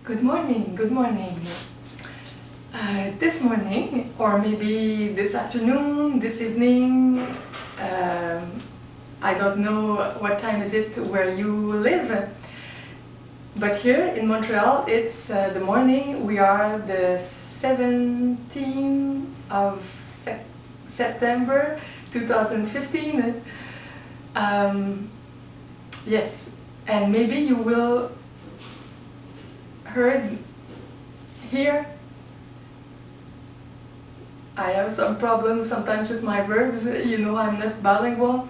Good morning, good morning. This morning, or maybe this afternoon, this evening, I don't know what time is it where you live, but here in Montreal it's the morning. We are the 17th of September 2015. Yes, and maybe you will hear I have some problems sometimes with my verbs. You know, I'm not bilingual.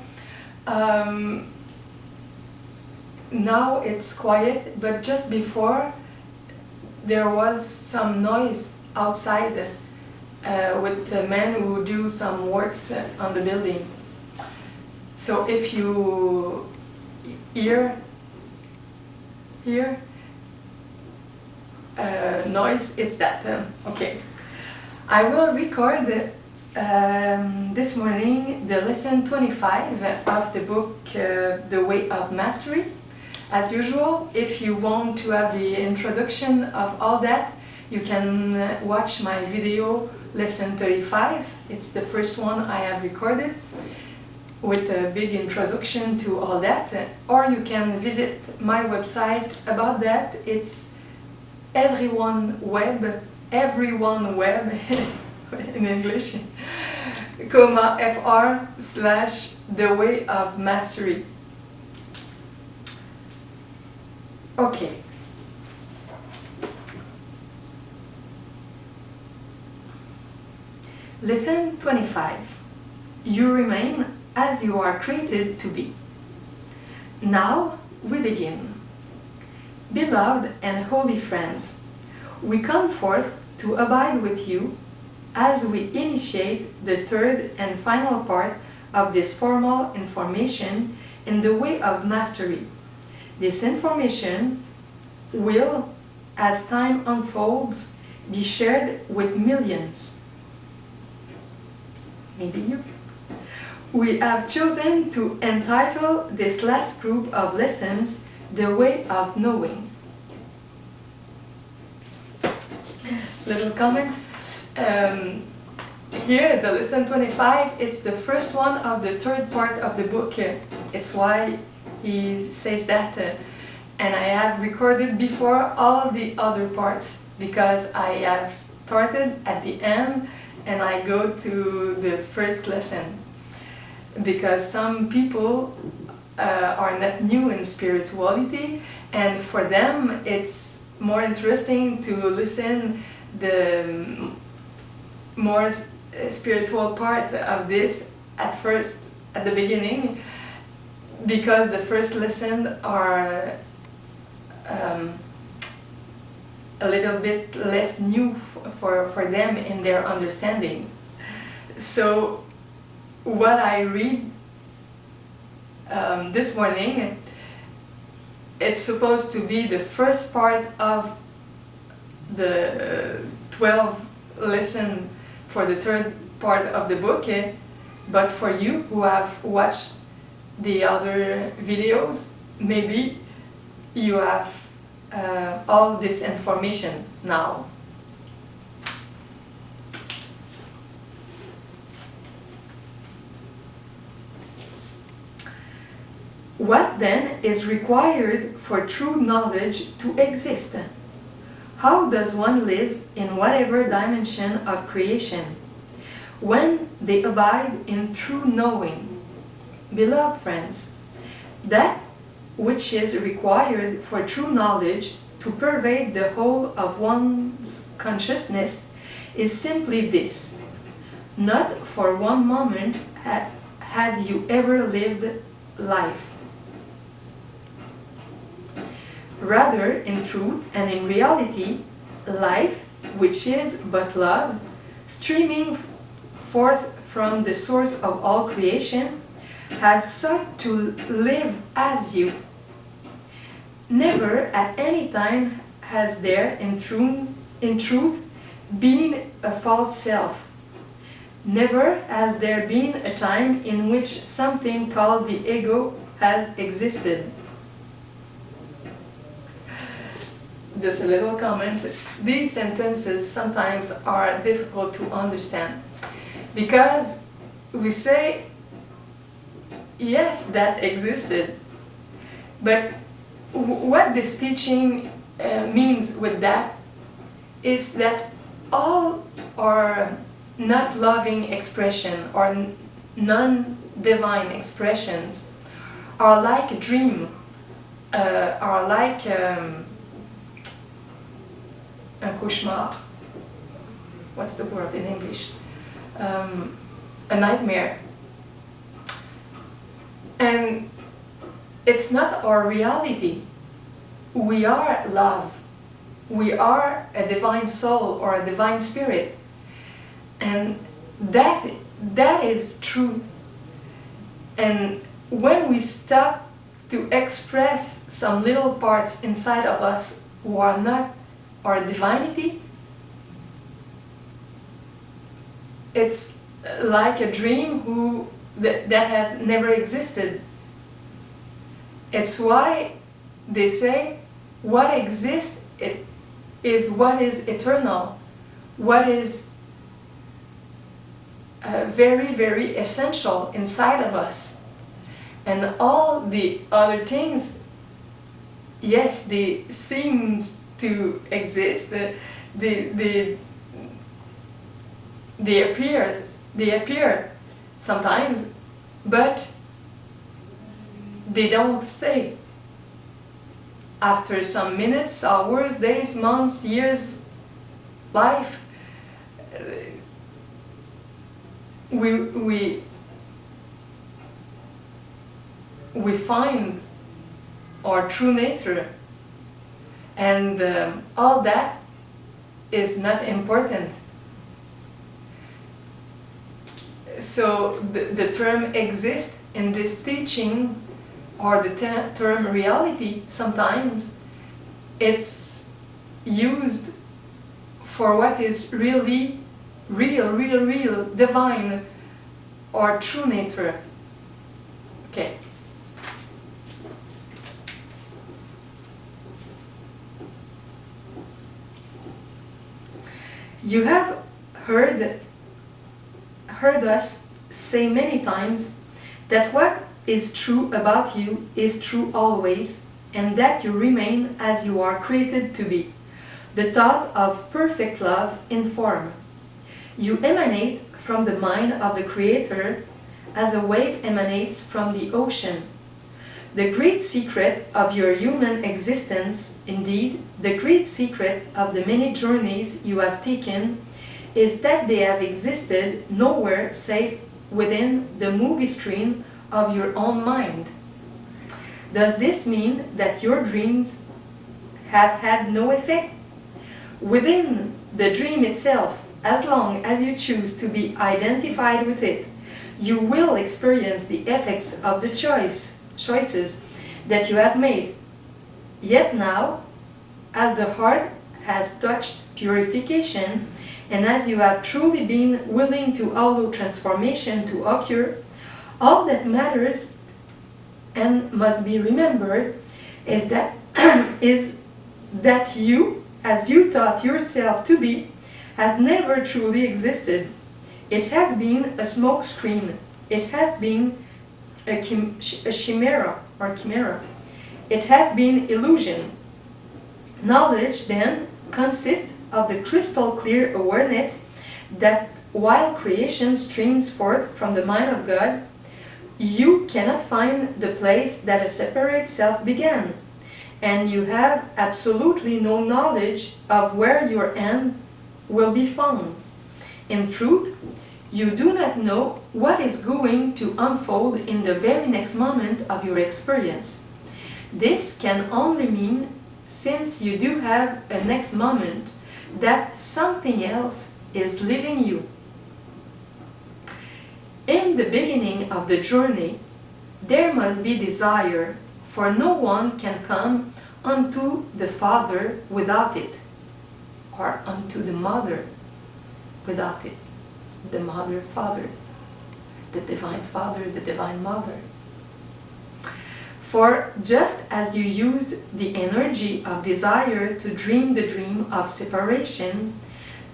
Now it's quiet, but just before there was some noise outside with the men who do some works on the building. So if you hear noise, it's that. Okay. I will record this morning the lesson 25 of the book The Way of Mastery. As usual, if you want to have the introduction of all that, you can watch my video lesson 35. It's the first one I have recorded with a big introduction to all that. Or you can visit my website about that. It's Everyoneweb in English, /The Way of Mastery. Okay. Lesson 25. You remain as you are created to be. Now we begin. Beloved and holy friends, we come forth to abide with you as we initiate the third and final part of this formal information in the way of mastery. This information will, as time unfolds, be shared with millions. Maybe you. We have chosen to entitle this last group of lessons The Way of Knowing. Little comment. Here, the lesson 25, it's the first one of the third part of the book. It's why he says that. And I have recorded before all the other parts because I have started at the end and I go to the first lesson. Because some people are not new in spirituality, and for them it's more interesting to listen the more spiritual part of this at the beginning, because the first lesson are a little bit less new for them in their understanding. So what I read this morning, it's supposed to be the first part of the 12 lesson for the third part of the book, but for you who have watched the other videos, maybe you have all this information now. What then is required for true knowledge to exist? How does one live in whatever dimension of creation when they abide in true knowing? Beloved friends, that which is required for true knowledge to pervade the whole of one's consciousness is simply this: not for one moment had you ever lived life. Rather, in truth and in reality, life, which is but love, streaming forth from the source of all creation, has sought to live as you. Never at any time has there, in truth, been a false self. Never has there been a time in which something called the ego has existed. just a little comment. These sentences sometimes are difficult to understand because we say, yes, that existed, but what this teaching means with that is that all our not loving expression or non-divine expressions are like a dream, are like un cauchemar. What's the word in English? A nightmare. And it's not our reality. We are love. We are a divine soul or a divine spirit. And that is true. And when we stop to express some little parts inside of us who are not our divinity, it's like a dream that has never existed. It's why they say what exists is what is eternal, what is very, very essential inside of us. And all the other things, yes, they seem to exist, they appear sometimes, but they don't stay. After some minutes, hours, days, months, years, life, we find our true nature, and all that is not important. So the term exist in this teaching, or the term reality, sometimes it's used for what is really real, divine, or true nature. Okay. You have heard us say many times that what is true about you is true always, and that you remain as you are created to be, the thought of perfect love in form. You emanate from the mind of the Creator as a wave emanates from the ocean. The great secret of your human existence, indeed, the great secret of the many journeys you have taken, is that they have existed nowhere save within the movie screen of your own mind. Does this mean that your dreams have had no effect? Within the dream itself, as long as you choose to be identified with it, you will experience the effects of the choices that you have made. Yet now, as the heart has touched purification, and as you have truly been willing to allow transformation to occur, all that matters and must be remembered is that you, as you thought yourself to be, has never truly existed. It has been a smoke screen. It has been a chimera. It has been illusion. Knowledge, then, consists of the crystal clear awareness that while creation streams forth from the mind of God, you cannot find the place that a separate self began, and you have absolutely no knowledge of where your end will be found. In truth, you do not know what is going to unfold in the very next moment of your experience. This can only mean, since you do have a next moment, that something else is leaving you. In the beginning of the journey, there must be desire, for no one can come unto the Father without it, or unto the Mother without it. The Mother, Father, the Divine Father, the Divine Mother. For just as you used the energy of desire to dream the dream of separation,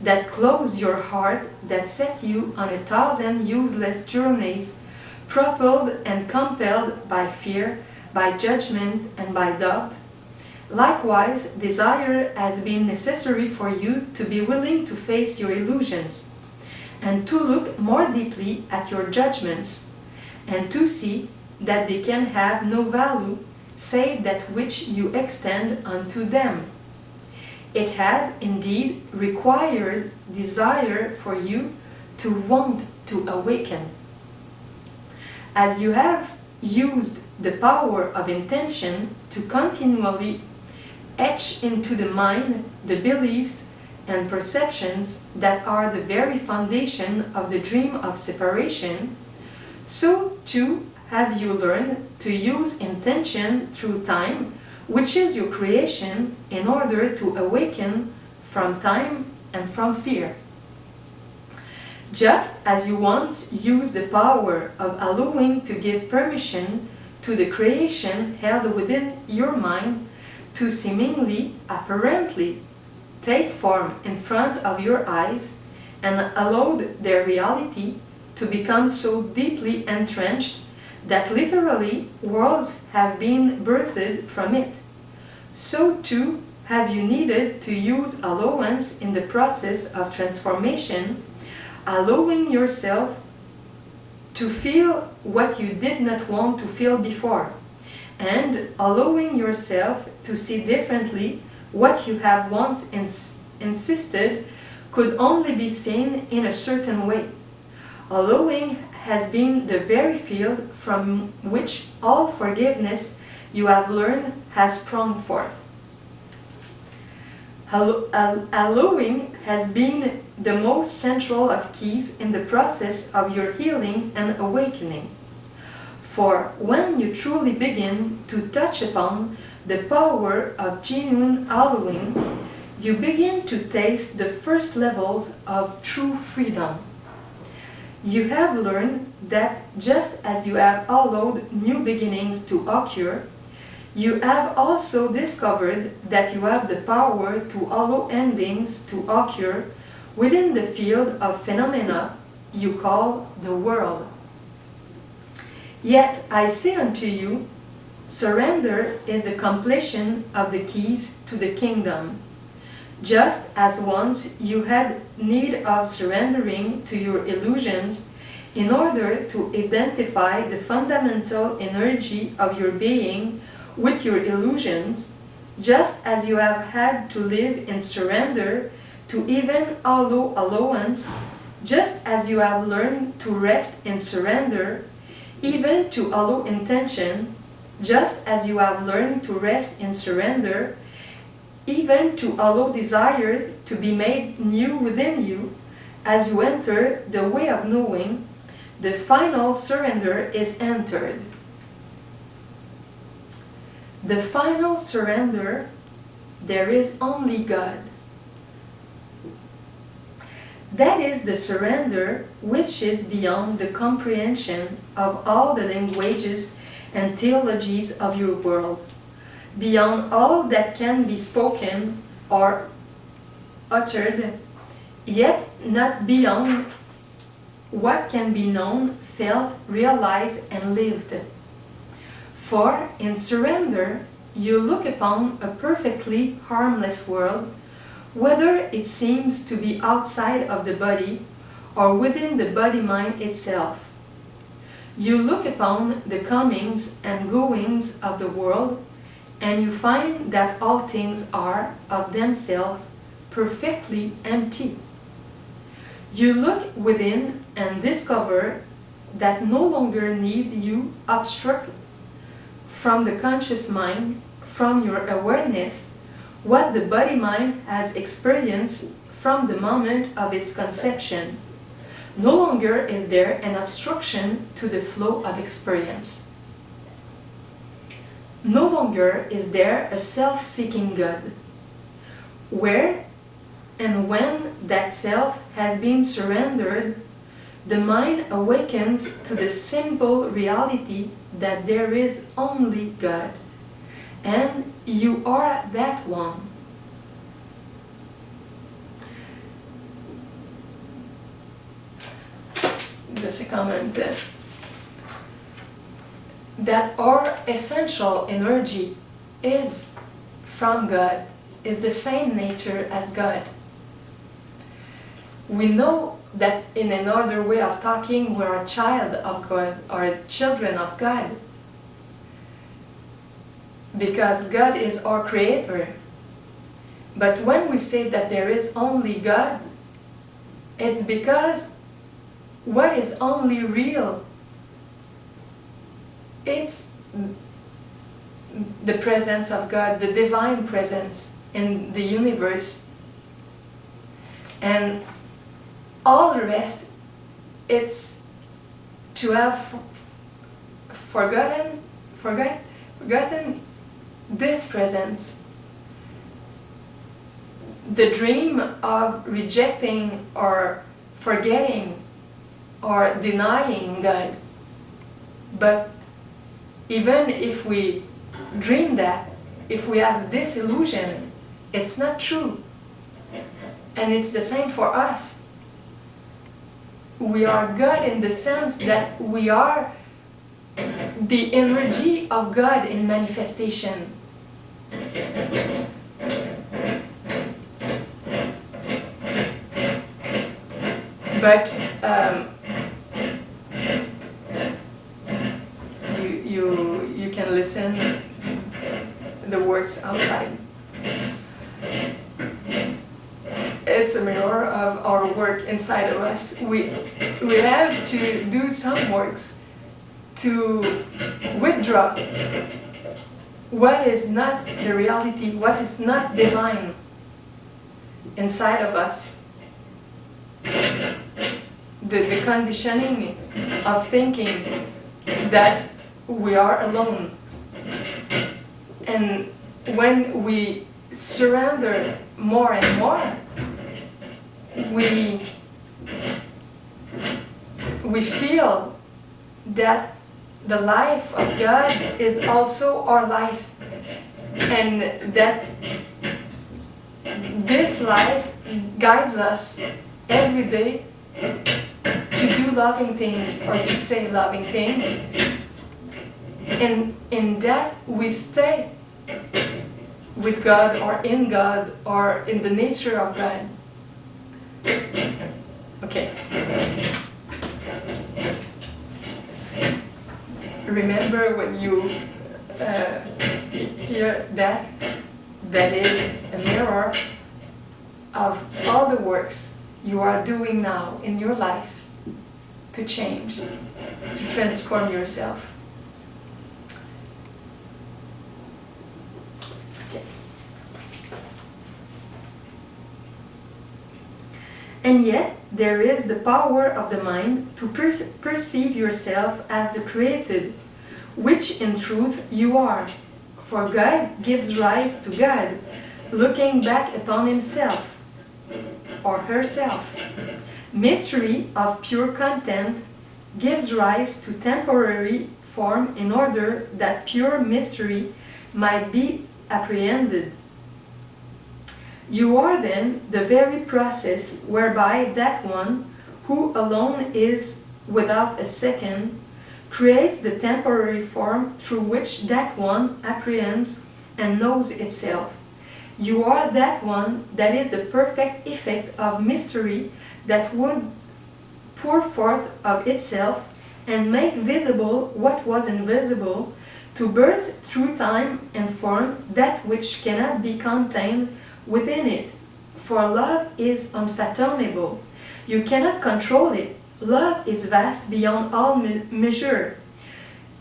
that closed your heart, that set you on 1,000 useless journeys, propelled and compelled by fear, by judgment, and by doubt, likewise, desire has been necessary for you to be willing to face your illusions, and to look more deeply at your judgments, and to see that they can have no value save that which you extend unto them. It has indeed required desire for you to want to awaken. As you have used the power of intention to continually etch into the mind the beliefs and perceptions that are the very foundation of the dream of separation, so too have you learned to use intention through time, which is your creation, in order to awaken from time and from fear. Just as you once used the power of allowing to give permission to the creation held within your mind to seemingly, apparently, take form in front of your eyes, and allowed their reality to become so deeply entrenched that literally worlds have been birthed from it, so too have you needed to use allowance in the process of transformation, allowing yourself to feel what you did not want to feel before, and allowing yourself to see differently what you have once insisted could only be seen in a certain way. Allowing has been the very field from which all forgiveness you have learned has sprung forth. Allowing has been the most central of keys in the process of your healing and awakening. For when you truly begin to touch upon the power of genuine allowing, you begin to taste the first levels of true freedom. You have learned that just as you have allowed new beginnings to occur, you have also discovered that you have the power to allow endings to occur within the field of phenomena you call the world. Yet I say unto you, surrender is the completion of the keys to the kingdom. Just as once you had need of surrendering to your illusions in order to identify the fundamental energy of your being with your illusions, just as you have had to live in surrender to even allow allowance, just as you have learned to rest in surrender, even to allow intention, just as you have learned to rest in surrender, even to allow desire to be made new within you, as you enter the way of knowing, the final surrender is entered. The final surrender, there is only God. That is the surrender which is beyond the comprehension of all the languages and theologies of your world, beyond all that can be spoken or uttered, yet not beyond what can be known, felt, realized, and lived. For in surrender, you look upon a perfectly harmless world, whether it seems to be outside of the body or within the body-mind itself. You look upon the comings and goings of the world, and you find that all things are, of themselves, perfectly empty. You look within and discover that no longer need you obstruct from the conscious mind, from your awareness, what the body-mind has experienced from the moment of its conception. No longer is there an obstruction to the flow of experience. No longer is there a self-seeking God. Where and when that self has been surrendered, the mind awakens to the simple reality that there is only God, and you are that one. Just a comment that our essential energy is from God, is the same nature as God. We know that in another way of talking, we're a child of God, or children of God, because God is our creator. But when we say that there is only God, it's because what is only real, it's the presence of God, the divine presence in the universe. And all the rest, it's to have forgotten this presence. The dream of rejecting or forgetting or denying God. But even if we dream that, if we have this illusion, it's not true. And it's the same for us. We are God in the sense that we are the energy of God in manifestation. But you can listen the words outside. It's a mirror of our work inside of us. We have to do some works to withdraw what is not the reality, what is not divine inside of us. The conditioning of thinking that we are alone. And when we surrender more and more, we feel that the life of God is also our life, and that this life guides us every day to do loving things or to say loving things, and in that we stay with God or in the nature of God. Okay. Remember when you hear that, that is a mirror of all the works you are doing now in your life to change, to transform yourself. Okay. And yet, there is the power of the mind to perceive yourself as the created, which in truth you are. For God gives rise to God, looking back upon himself or herself. Mystery of pure content gives rise to temporary form in order that pure mystery might be apprehended. You are then the very process whereby that one, who alone is without a second, creates the temporary form through which that one apprehends and knows itself. You are that one that is the perfect effect of mystery that would pour forth of itself and make visible what was invisible, to birth through time and form that which cannot be contained within it. For love is unfathomable. You cannot control it. Love is vast beyond all measure.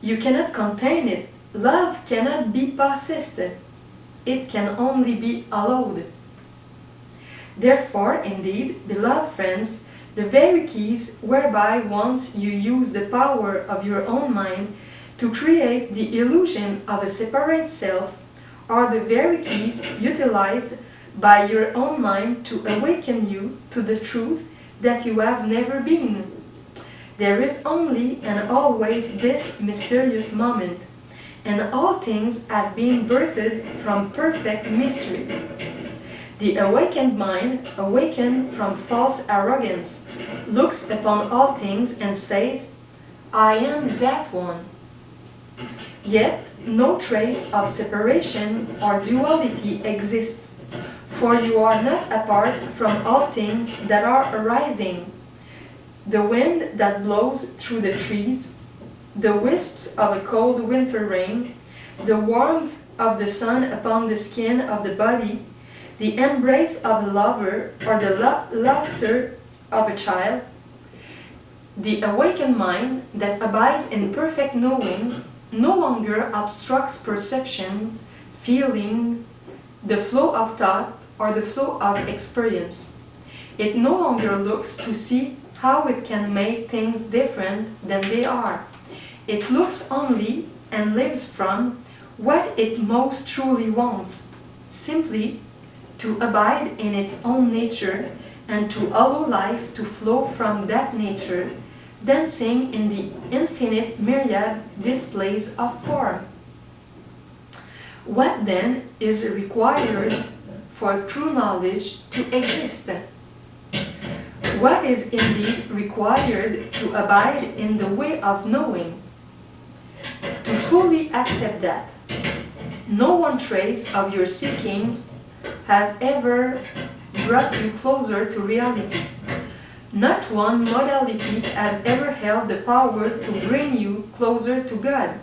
You cannot contain it. Love cannot be possessed. It can only be allowed. Therefore, indeed, beloved friends, the very keys whereby once you use the power of your own mind to create the illusion of a separate self are the very keys utilized by your own mind to awaken you to the truth that you have never been. There is only and always this mysterious moment, and all things have been birthed from perfect mystery. The awakened mind, awakened from false arrogance, looks upon all things and says, I am that one. Yet no trace of separation or duality exists, for you are not apart from all things that are arising. The wind that blows through the trees, the wisps of a cold winter rain, the warmth of the sun upon the skin of the body, the embrace of a lover or the laughter of a child, the awakened mind that abides in perfect knowing no longer obstructs perception, feeling, the flow of thought, or the flow of experience. It no longer looks to see how it can make things different than they are. It looks only and lives from what it most truly wants, simply to abide in its own nature and to allow life to flow from that nature, dancing in the infinite myriad displays of form. What then is required for true knowledge to exist? What is indeed required to abide in the way of knowing? To fully accept that no one trace of your seeking has ever brought you closer to reality. Not one modality has ever held the power to bring you closer to God,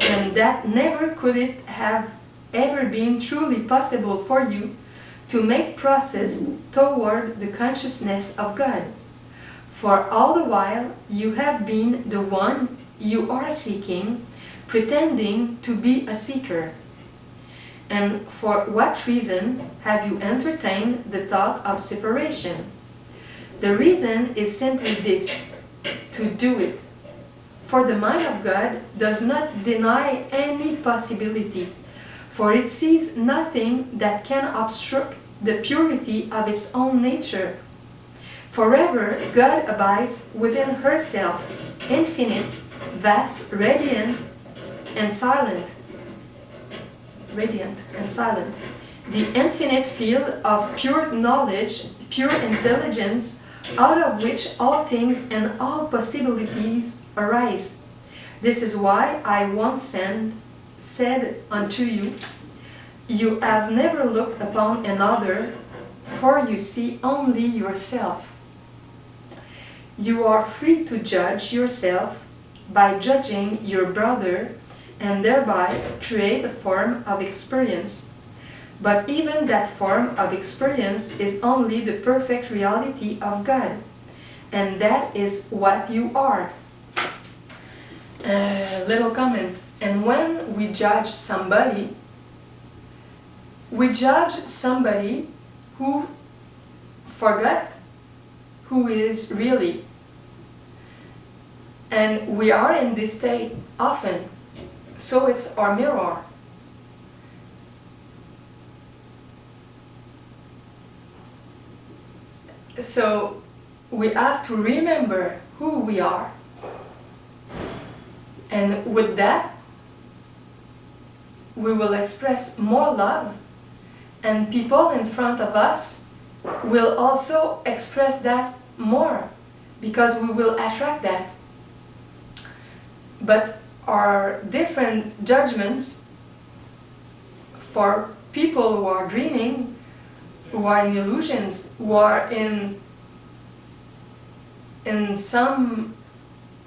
and that never could it have ever been truly possible for you to make process toward the consciousness of God. For all the while you have been the one you are seeking, pretending to be a seeker. And for what reason have you entertained the thought of separation? The reason is simply this, to do it. For the mind of God does not deny any possibility, for it sees nothing that can obstruct the purity of its own nature. Forever God abides within herself, infinite, vast, radiant and silent. Radiant and silent. The infinite field of pure knowledge, pure intelligence, out of which all things and all possibilities arise. This is why I once said unto you, you have never looked upon another, for you see only yourself. You are free to judge yourself by judging your brother and thereby create a form of experience. But even that form of experience is only the perfect reality of God, and that is what you are. Little comment. And when we judge somebody who forgot who is really. And we are in this state often, so it's our mirror. So we have to remember who we are. And with that, we will express more love, and people in front of us will also express that more, because we will attract that. But our different judgments for people who are dreaming, who are in illusions, who are in some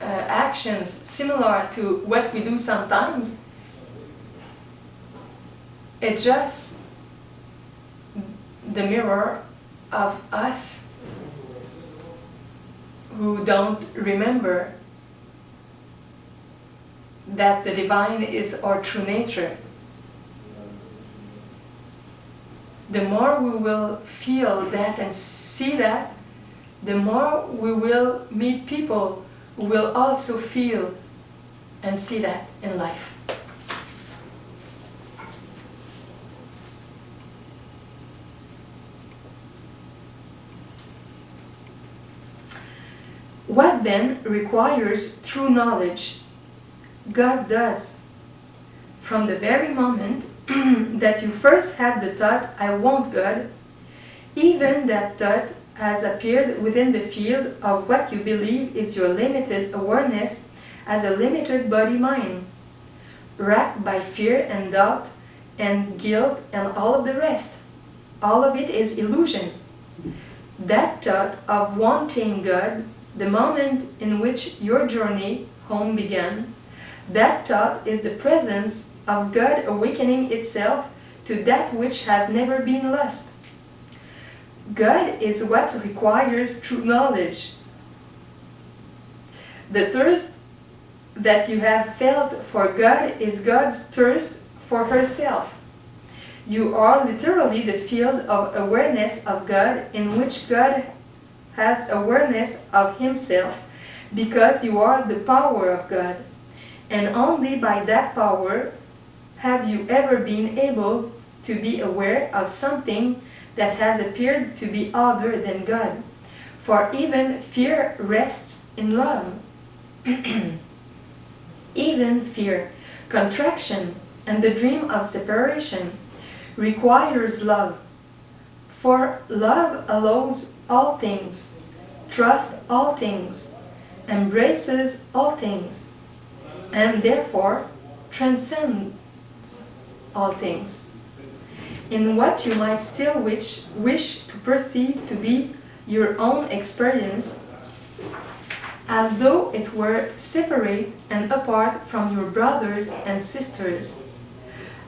actions similar to what we do sometimes, it's just the mirror of us who don't remember that the divine is our true nature. The more we will feel that and see that, the more we will meet people who will also feel and see that in life. What God then requires true knowledge. God does. From the very moment that you first had the thought, I want God, even that thought has appeared within the field of what you believe is your limited awareness as a limited body-mind, racked by fear and doubt and guilt and all of the rest. All of it is illusion. That thought of wanting God, the moment in which your journey home began, that thought is the presence of God awakening itself to that which has never been lost. God is what requires true knowledge. The thirst that you have felt for God is God's thirst for herself. You are literally the field of awareness of God in which God has awareness of himself, because you are the power of God. And only by that power have you ever been able to be aware of something that has appeared to be other than God. For even fear rests in love. Even fear, contraction, and the dream of separation requires love. For love allows all things, trusts all things, embraces all things, and therefore transcends all things. In what you might still wish to perceive to be your own experience, as though it were separate and apart from your brothers and sisters,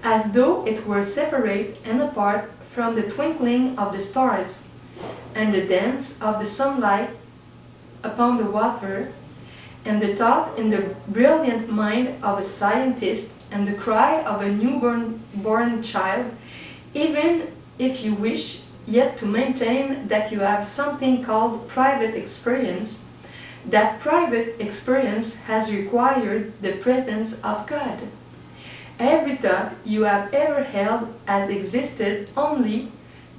as though it were separate and apart from the twinkling of the stars, and the dance of the sunlight upon the water, and the thought in the brilliant mind of a scientist, and the cry of a newborn child, even if you wish yet to maintain that you have something called private experience, that private experience has required the presence of God. Every thought you have ever held has existed only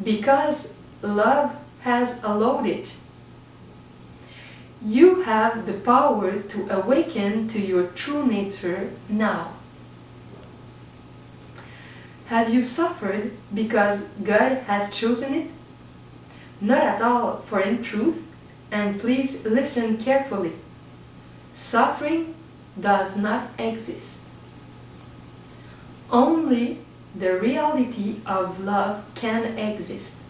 because love has allowed it. You have the power to awaken to your true nature now. Have you suffered because God has chosen it? Not at all, for in truth, and please listen carefully, suffering does not exist. Only the reality of love can exist.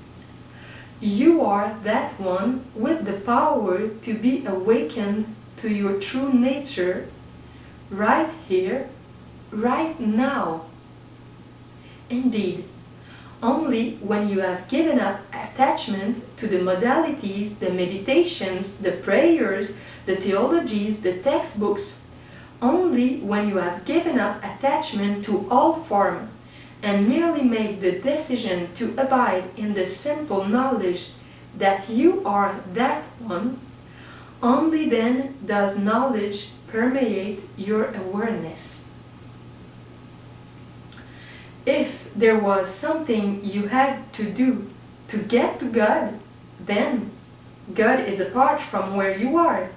You are that one with the power to be awakened to your true nature right here, right now. Indeed, only when you have given up attachment to the modalities, the meditations, the prayers, the theologies, the textbooks, only when you have given up attachment to all form and merely make the decision to abide in the simple knowledge that you are that one, only then does knowledge permeate your awareness. If there was something you had to do to get to God, then God is apart from where you are.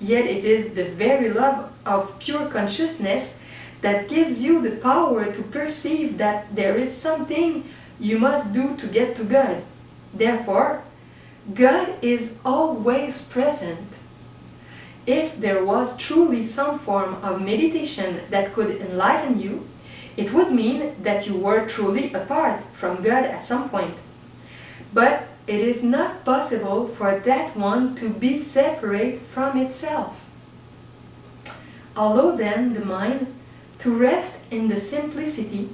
Yet it is the very love of pure consciousness that gives you the power to perceive that there is something you must do to get to God. Therefore, God is always present. If there was truly some form of meditation that could enlighten you, it would mean that you were truly apart from God at some point. But it is not possible for that one to be separate from itself. Allow then the mind to rest in the simplicity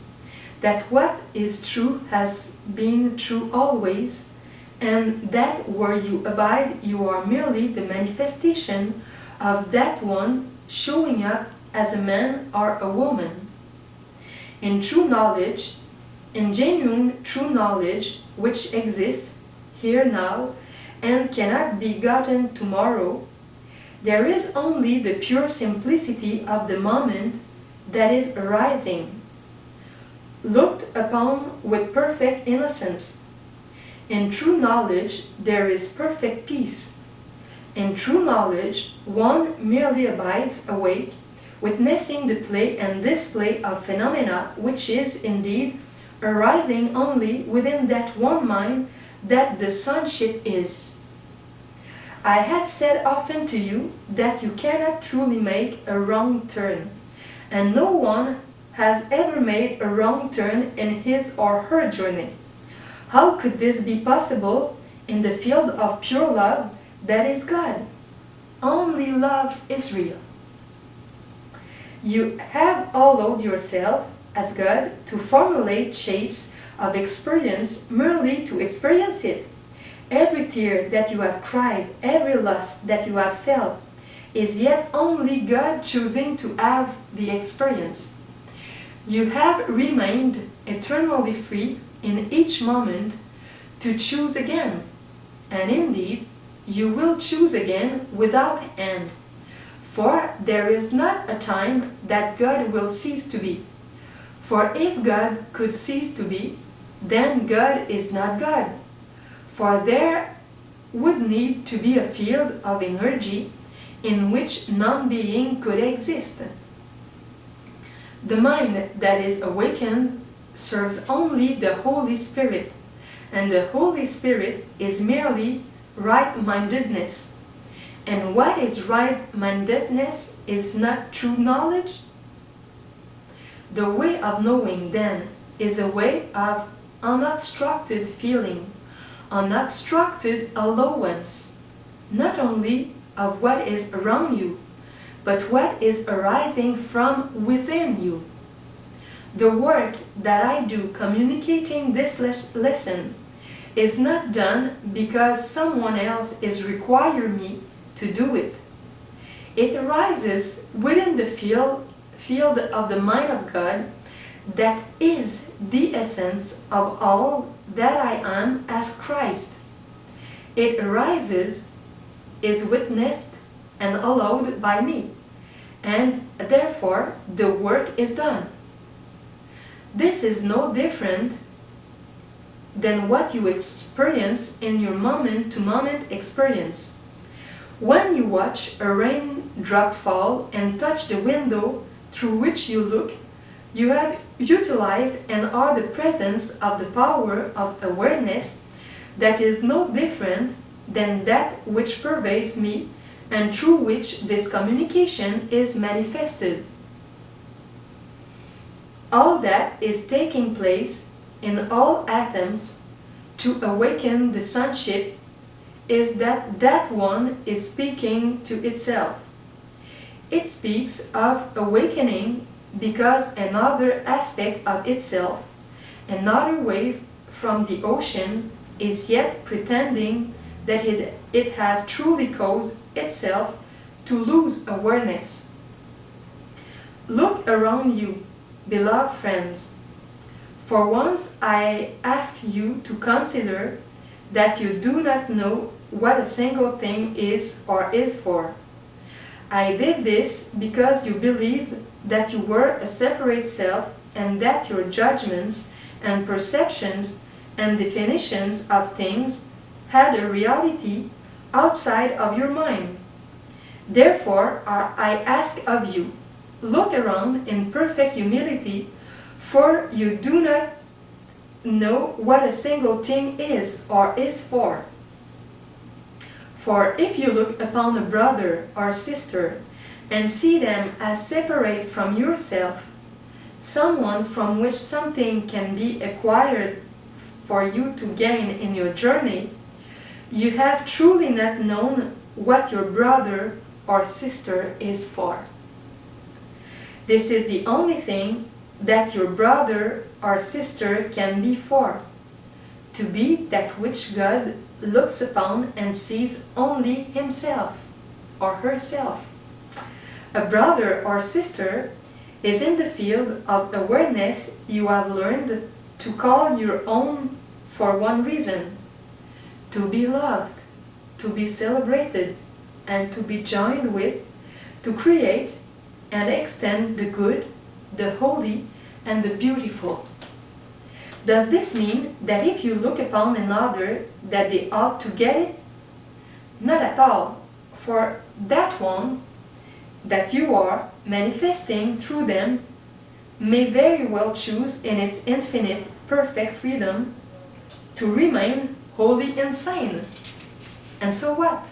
that what is true has been true always, and that where you abide you are merely the manifestation of that one showing up as a man or a woman. In true knowledge, in genuine true knowledge which exists here now and cannot be gotten tomorrow, there is only the pure simplicity of the moment that is arising, looked upon with perfect innocence. In true knowledge there is perfect peace. In true knowledge, one merely abides awake, witnessing the play and display of phenomena which is indeed arising only within that one mind that the sonship is. I have said often to you that you cannot truly make a wrong turn, and no one has ever made a wrong turn in his or her journey. How could this be possible in the field of pure love that is God? Only love is real. You have allowed yourself as God to formulate shapes of experience merely to experience it. Every tear that you have cried, every lust that you have felt, is yet only God choosing to have the experience. You have remained eternally free in each moment to choose again, and indeed you will choose again without end, for there is not a time that God will cease to be. For if God could cease to be, then God is not God, for there would need to be a field of energy in which non-being could exist. The mind that is awakened serves only the Holy Spirit, and the Holy Spirit is merely right-mindedness. And what is right-mindedness is not true knowledge? The way of knowing, then, is a way of unobstructed feeling, unobstructed allowance, not only of what is around you, but what is arising from within you. The work that I do communicating this lesson is not done because someone else is requiring me to do it. It arises within the field of the mind of God that is the essence of all that I am as Christ. It arises, is witnessed and allowed by me, and therefore the work is done. This is no different than what you experience in your moment-to-moment experience. When you watch a raindrop fall and touch the window through which you look, you have utilized and are the presence of the power of awareness that is no different than that which pervades me and through which this communication is manifested. All that is taking place in all atoms to awaken the sonship is that one is speaking to itself. It speaks of awakening because another aspect of itself, another wave from the ocean, is yet pretending that it has truly caused itself to lose awareness. Look around you, beloved friends. For once I ask you to consider that you do not know what a single thing is or is for. I did this because you believed that you were a separate self and that your judgments and perceptions and definitions of things had a reality outside of your mind. Therefore, I ask of you, look around in perfect humility, for you do not know what a single thing is or is for. For if you look upon a brother or sister and see them as separate from yourself, someone from which something can be acquired for you to gain in your journey, you have truly not known what your brother or sister is for. This is the only thing that your brother or sister can be for, to be that which God looks upon and sees only himself or herself. A brother or sister is in the field of awareness you have learned to call your own for one reason: to be loved, to be celebrated, and to be joined with, to create and extend the good, the holy, and the beautiful. Does this mean that if you look upon another that they ought to get it? Not at all, for that one that you are manifesting through them may very well choose in its infinite, perfect freedom to remain wholly insane. And so what?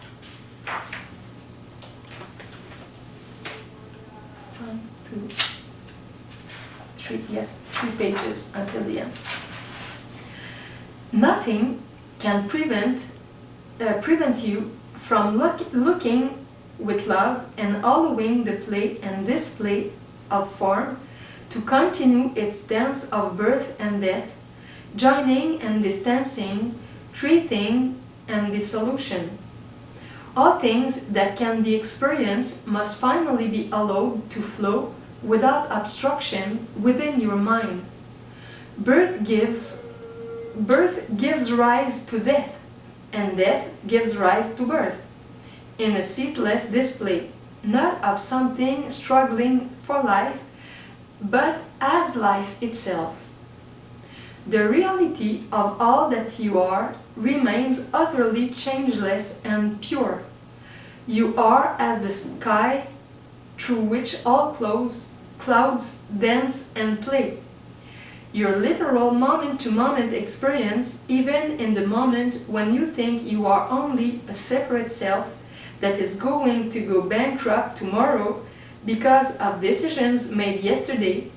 1, 2, 3, yes, 3 pages until the end. Nothing can prevent you from looking with love and allowing the play and display of form to continue its dance of birth and death, joining and distancing, creating and dissolution. All things that can be experienced must finally be allowed to flow without obstruction within your mind. Birth gives rise to death, and death gives rise to birth, in a ceaseless display, not of something struggling for life, but as life itself. The reality of all that you are remains utterly changeless and pure. You are as the sky through which all clouds dance and play. Your literal moment-to-moment experience, even in the moment when you think you are only a separate self that is going to go bankrupt tomorrow because of decisions made yesterday,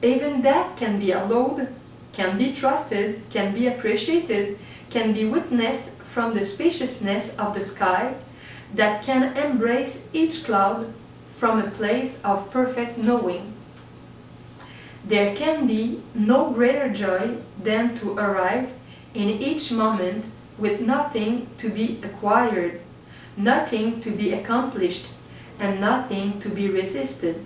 even that can be allowed, can be trusted, can be appreciated, can be witnessed from the spaciousness of the sky that can embrace each cloud from a place of perfect knowing. There can be no greater joy than to arrive in each moment with nothing to be acquired, nothing to be accomplished, and nothing to be resisted.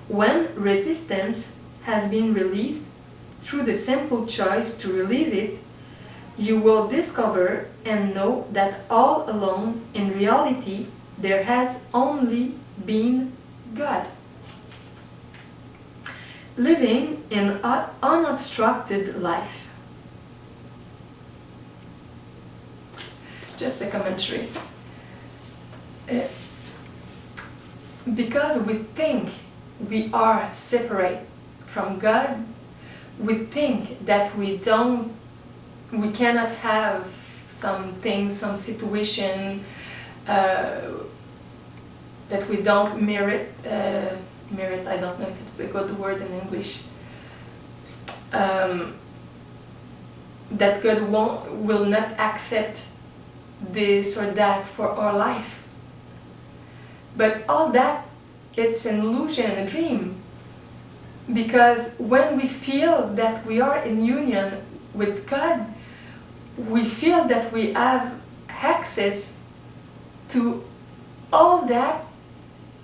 When resistance has been released through the simple choice to release it, you will discover and know that all along in reality there has only been God. Living in unobstructed life. Just a commentary. Because we think we are separate from God, we think that we cannot have some things, some situation that we don't merit. Merit, I don't know if it's the good word in English. That God will not accept this or that for our life. But all that, it's an illusion, a dream. Because when we feel that we are in union with God, we feel that we have access to all that,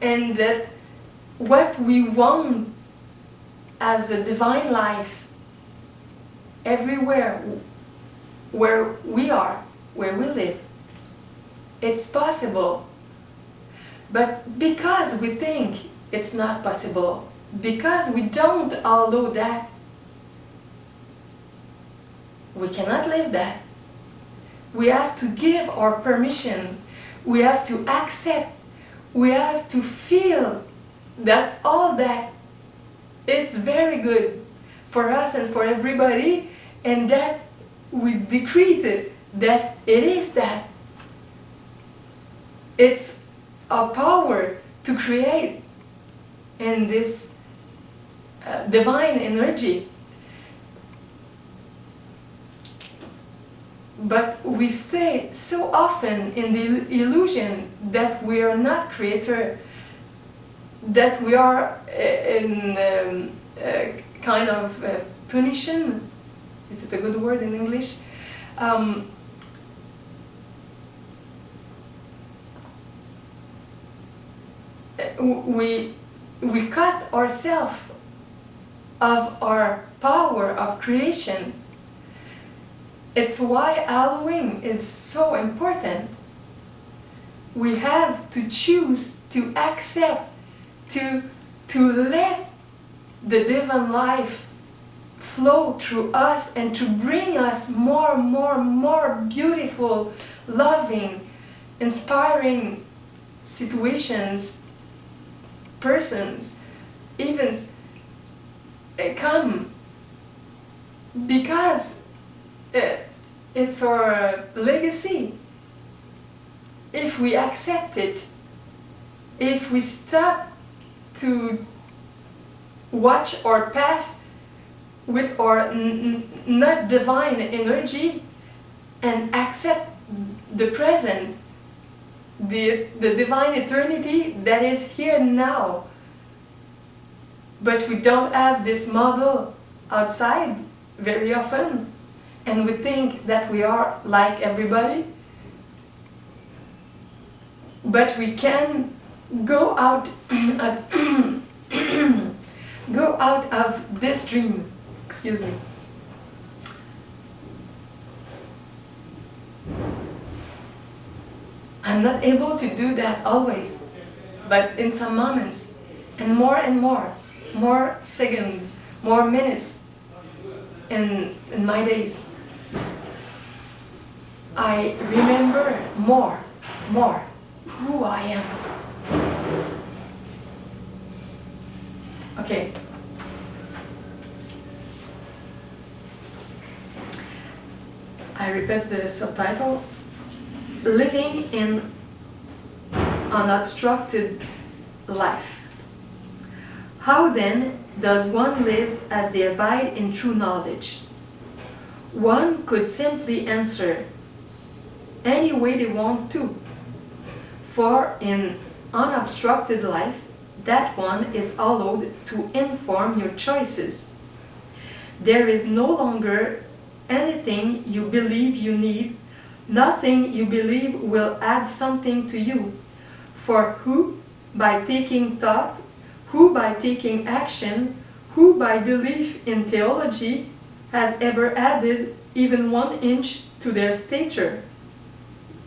and that what we want as a divine life everywhere where we are, where we live, it's possible. But because we think it's not possible, because we don't allow that, we cannot live that. We have to give our permission, we have to accept, we have to feel that all that it's very good for us and for everybody, and that we decreed it, that it is that. It's our power to create in this divine energy. But we stay so often in the illusion that we are not creator, that we are in kind of punition. Is it a good word in English? We cut ourselves of our power of creation. It's why Halloween is so important. We have to choose to accept, to let the divine life flow through us and to bring us more beautiful, loving, inspiring situations, persons, events come because it's our legacy. If we accept it, if we stop to watch our past with our not divine energy and accept the present, the divine eternity that is here now. But we don't have this model outside very often, and we think that we are like everybody. But we can go out go out of this dream. Excuse me. I'm not able to do that always, but in some moments, and more seconds, more minutes in my days, I remember more who I am. Okay. I repeat the subtitle. Living in unobstructed life. How then does one live as they abide in true knowledge? One could simply answer, any way they want to. For in unobstructed life, that one is allowed to inform your choices. There is no longer anything you believe you need, nothing you believe will add something to you. For who, by taking thought, who by taking action, who by belief in theology, has ever added even 1 inch to their stature?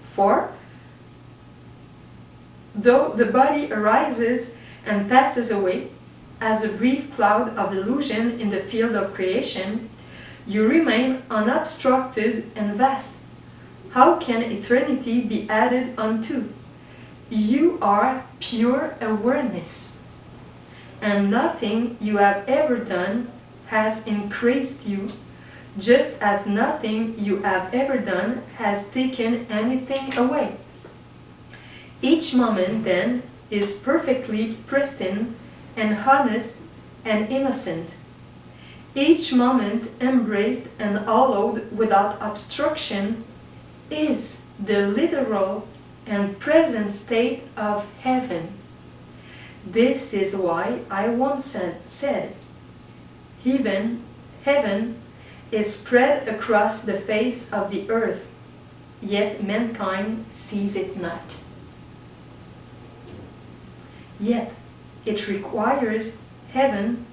For, though the body arises and passes away, as a brief cloud of illusion in the field of creation, you remain unobstructed and vast. How can eternity be added unto? You are pure awareness, and nothing you have ever done has increased you, just as nothing you have ever done has taken anything away. Each moment, then, is perfectly pristine and honest and innocent. Each moment embraced and allowed without obstruction is the literal and present state of heaven. This is why I once said, heaven is spread across the face of the earth, yet mankind sees it not. Yet it requires heaven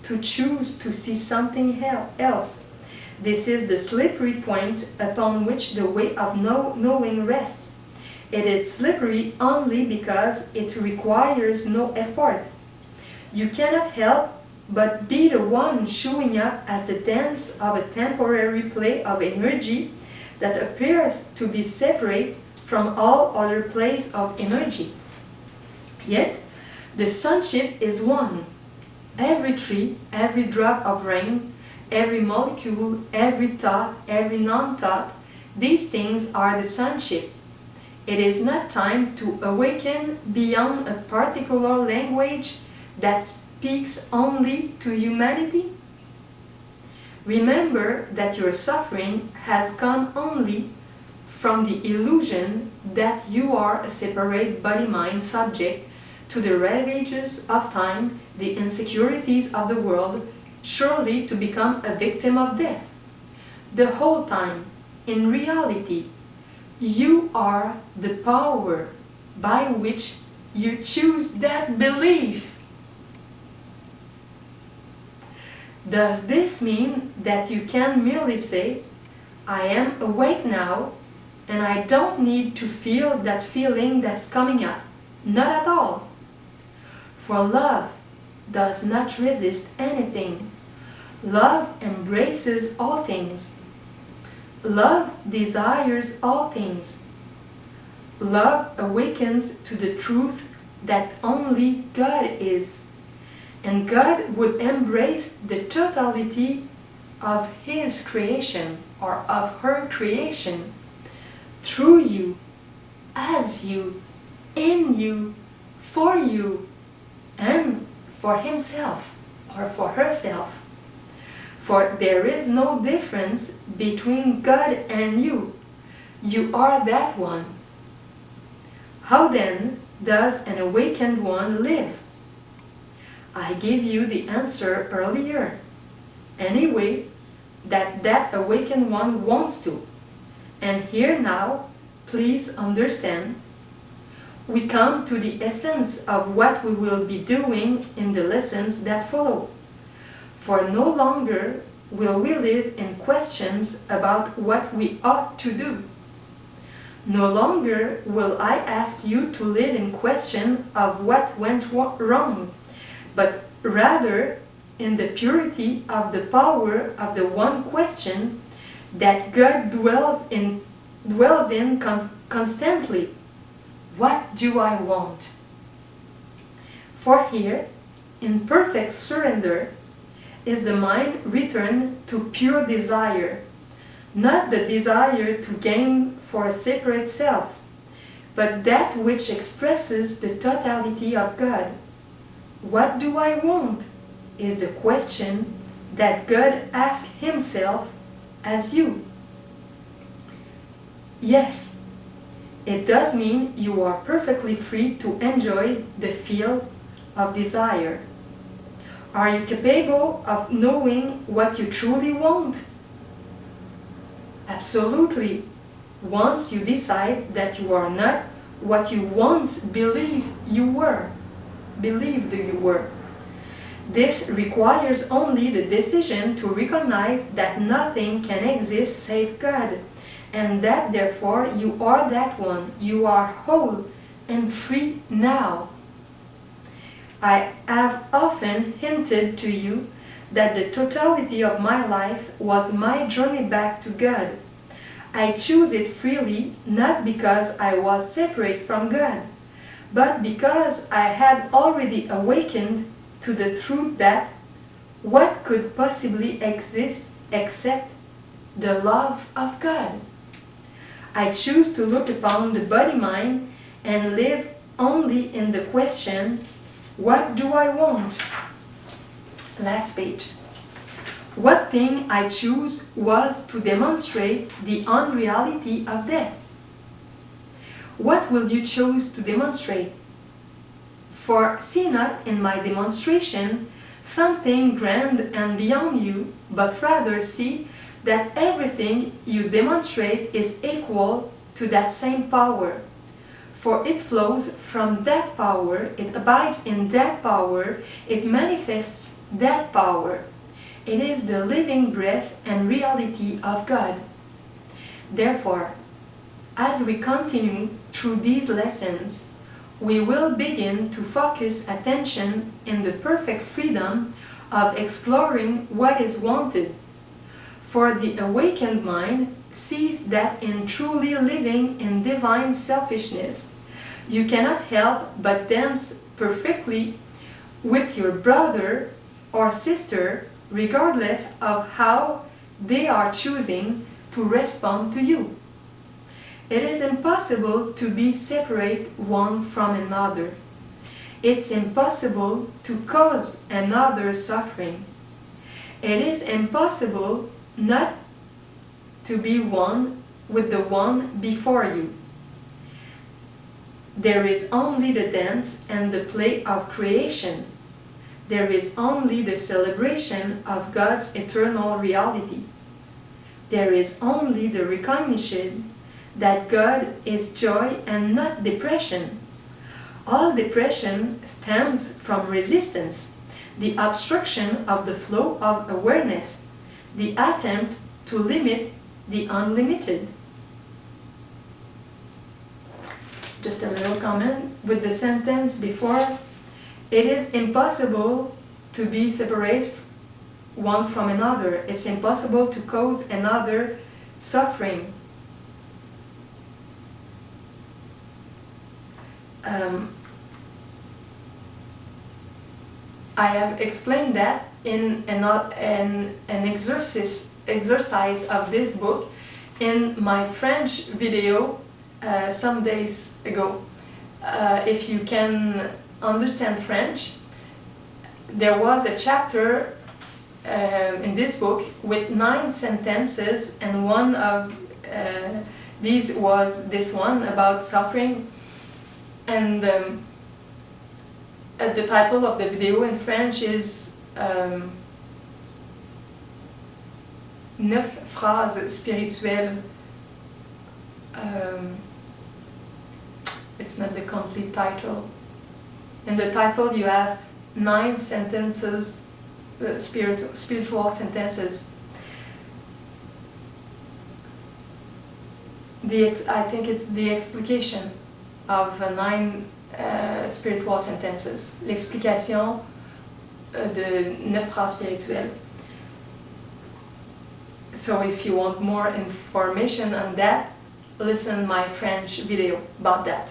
to choose to see something else. This is the slippery point upon which the way of knowing rests. It is slippery only because it requires no effort. You cannot help but be the one showing up as the dance of a temporary play of energy that appears to be separate from all other plays of energy. Yet, the sonship is one. Every tree, every drop of rain, every molecule, every thought, every non-thought, these things are the sonship. It is not time to awaken beyond a particular language that speaks only to humanity. Remember that your suffering has come only from the illusion that you are a separate body-mind subject to the ravages of time, the insecurities of the world, surely to become a victim of death. The whole time, in reality, you are the power by which you choose that belief. Does this mean that you can merely say, I am awake now, and I don't need to feel that feeling that's coming up? Not at all. For love does not resist anything. Love embraces all things. Love desires all things. love awakens to the truth that only God is, and God would embrace the totality of His creation or of her creation through you, as you, in you, for you, and for Himself or for herself. For there is no difference between God and you. You are that one. How then does an awakened one live? I gave you the answer earlier. Any way that awakened one wants to. And here now, please understand, we come to the essence of what we will be doing in the lessons that follow. For no longer will we live in questions about what we ought to do. No longer will I ask you to live in question of what went wrong, but rather in the purity of the power of the one question that God dwells in constantly. What do I want? For here, in perfect surrender, is the mind returned to pure desire, not the desire to gain for a separate self, but that which expresses the totality of God. What do I want? Is the question that God asks Himself as you. Yes, it does mean you are perfectly free to enjoy the field of desire. Are you capable of knowing what you truly want? Absolutely. Once you decide that you are not what you once believed you were. This requires only the decision to recognize that nothing can exist save God, and that therefore you are that one. You are whole and free now. I have often hinted to you that the totality of my life was my journey back to God. I choose it freely, not because I was separate from God, but because I had already awakened to the truth that what could possibly exist except the love of God? I choose to look upon the body-mind and live only in the question, what do I want? Last page. What thing I choose was to demonstrate the unreality of death. What will you choose to demonstrate? For see not in my demonstration something grand and beyond you, but rather see that everything you demonstrate is equal to that same power. For it flows from that power, it abides in that power, it manifests that power. It is the living breath and reality of God. Therefore, as we continue through these lessons, we will begin to focus attention in the perfect freedom of exploring what is wanted. For the awakened mind sees that in truly living in divine selfishness, you cannot help but dance perfectly with your brother or sister, regardless of how they are choosing to respond to you. It is impossible to be separate one from another. It's impossible to cause another suffering. It is impossible not to be one with the one before you. There is only the dance and the play of creation. There is only the celebration of God's eternal reality. There is only the recognition that God is joy and not depression. All depression stems from resistance, the obstruction of the flow of awareness, the attempt to limit the unlimited. Just a little comment with the sentence before. It is impossible to be separate one from another. It's impossible to cause another suffering. I have explained that in an exercise of this book in my French video some days ago. If you can understand French, there was a chapter in this book with 9 sentences, and one of these was this one about suffering, and the title of the video in French is 9 phrases spirituelles. It's not the complete title. In the title you have 9 sentences, spiritual sentences. I think it's the explication of 9 spiritual sentences. L'explication de 9 phrases spirituelles. So if you want more information on that, listen my French video about that.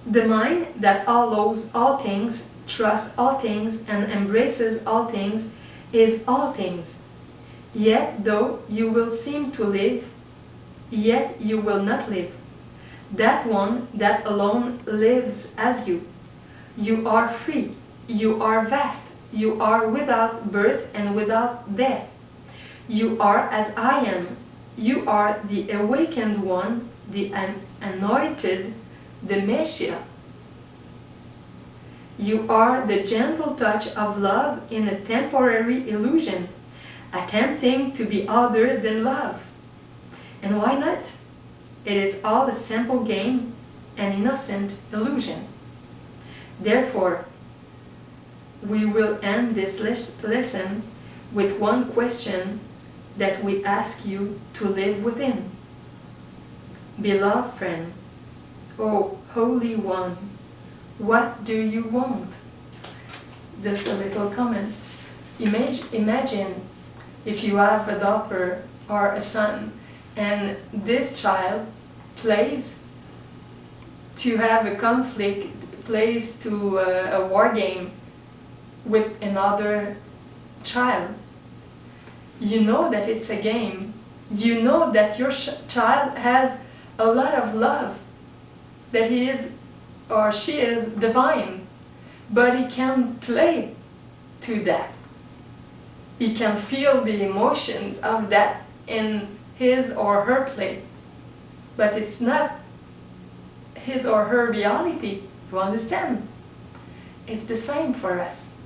The mind that allows all things, trusts all things, and embraces all things is all things. Yet though you will seem to live, yet you will not live. That one, that alone lives as you. You are free, you are vast, you are without birth and without death. You are as I am. You are the awakened one, the anointed, the Messiah. You are the gentle touch of love in a temporary illusion, attempting to be other than love. And why not? It is all a simple game, an innocent illusion. Therefore, we will end this lesson with one question that we ask you to live within. Beloved friend, oh Holy One, what do you want? Just a little comment. Imagine if you have a daughter or a son, and this child plays to have a conflict, plays to a war game with another child. You know that it's a game. You know that your child has a lot of love, that he is or she is divine, but he can play to that. He can feel the emotions of that in his or her play, but it's not his or her reality. You understand? It's the same for us.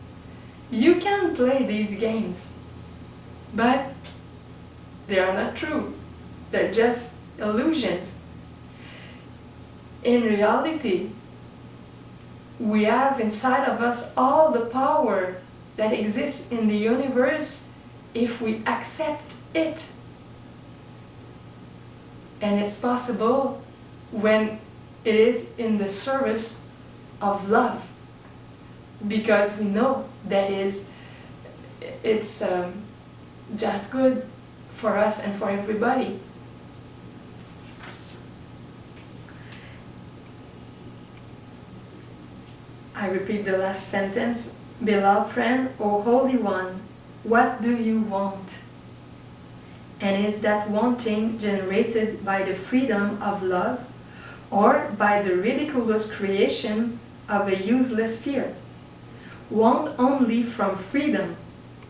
You can play these games, but they are not true. They're just illusions. In reality, we have inside of us all the power that exists in the universe if we accept it. And it's possible when it is in the service of love, because we know that it's just good for us and for everybody. I repeat the last sentence. Beloved friend, O Holy One, what do you want? And is that wanting generated by the freedom of love, or by the ridiculous creation of a useless fear? Want only from freedom,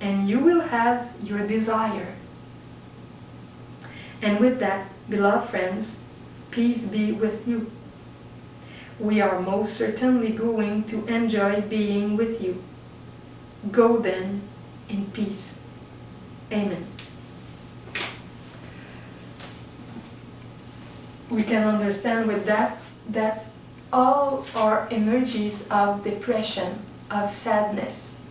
and you will have your desire. And with that, beloved friends, peace be with you. We are most certainly going to enjoy being with you. Go then in peace. Amen. We can understand with that all our energies of depression, of sadness,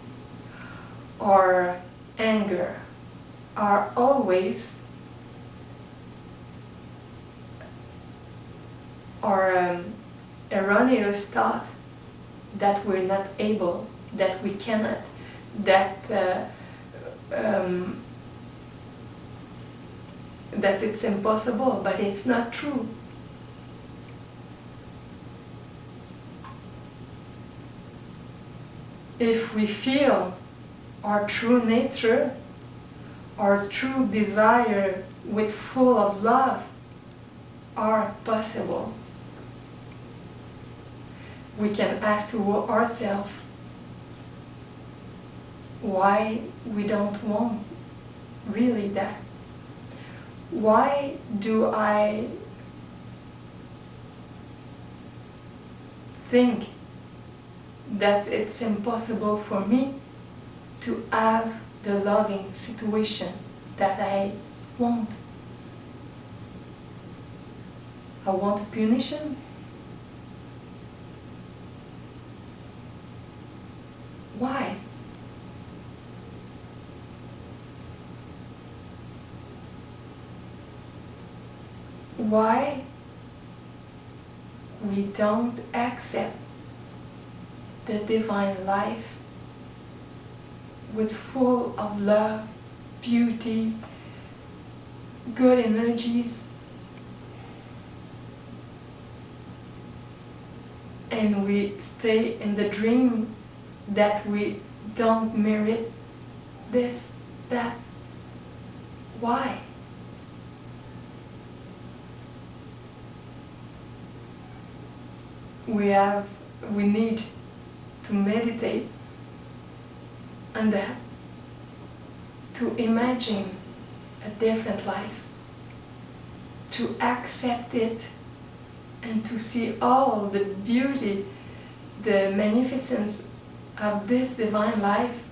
or anger are always erroneous thought that we're not able, that we cannot, that that it's impossible, but it's not true. If we feel our true nature, our true desire with full of love are possible. We can ask to ourselves why we don't want really that. Why do I think that it's impossible for me to have the loving situation that I want? I want a punishing. Why? Why we don't accept the divine life with full of love, beauty, good energies, and we stay in the dream that we don't merit this, that? Why? We need to meditate on that, to imagine a different life, to accept it, and to see all the beauty, the magnificence of this divine life,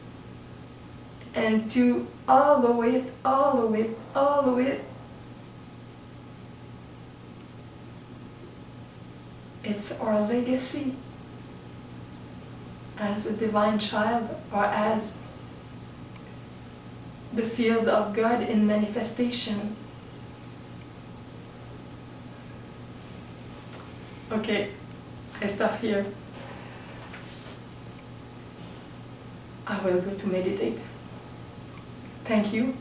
and to follow it, follow it, follow it. It's our legacy as a divine child, or as the field of God in manifestation. Okay, I stop here. I will go to meditate. Thank you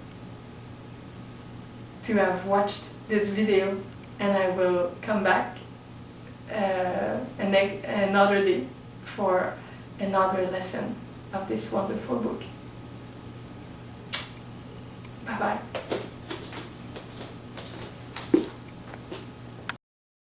to have watched this video, and I will come back another day for another lesson of this wonderful book. Bye-bye.